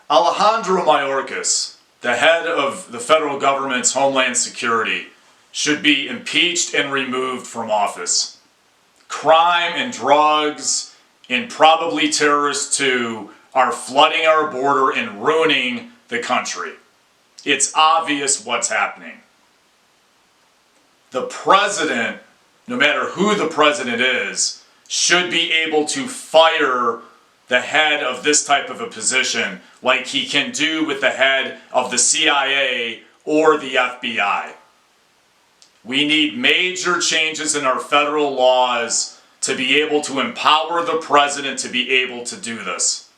Alejandro Mayorkas, the head of the federal government's Homeland Security, should be impeached and removed from office. Crime and drugs, and probably terrorists too, are flooding our border and ruining the country. It's obvious what's happening. The president, no matter who the president is, should be able to fire the head of this type of a position like he can do with the head of the CIA or the FBI. We need major changes in our federal laws to be able to empower the president to be able to do this.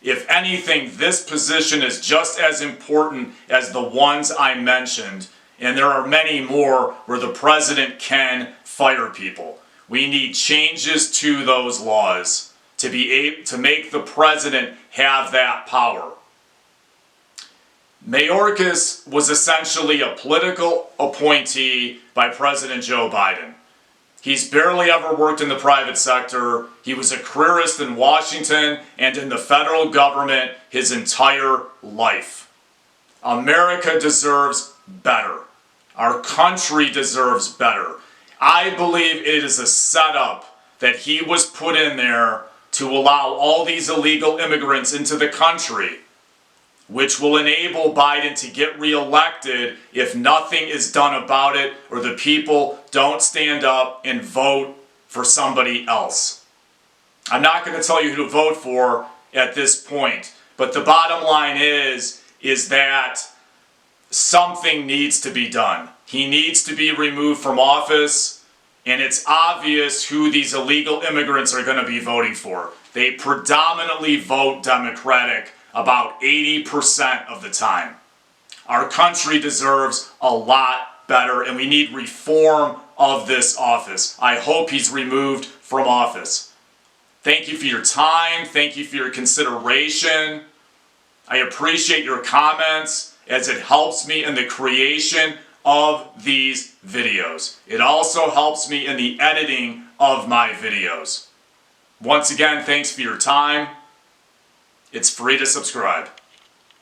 If anything, this position is just as important as the ones I mentioned, and there are many more where the president can fire people. We need changes to those laws to be able to make the president have that power. Mayorkas was essentially a political appointee by President Joe Biden. He's barely ever worked in the private sector. He was a careerist in Washington and in the federal government his entire life. America deserves better. Our country deserves better. I believe it is a setup that he was put in there to allow all these illegal immigrants into the country, which will enable Biden to get reelected if nothing is done about it or the people don't stand up and vote for somebody else. I'm not going to tell you who to vote for at this point, but the bottom line is that something needs to be done. He needs to be removed from office, and it's obvious who these illegal immigrants are going to be voting for. They predominantly vote Democratic about 80% of the time. Our country deserves a lot better, and we need reform of this office. I hope he's removed from office. Thank you for your time. Thank you for your consideration. I appreciate your comments as it helps me in the creation of these videos. It also helps me in the editing of my videos. Once again, thanks for your time. It's free to subscribe.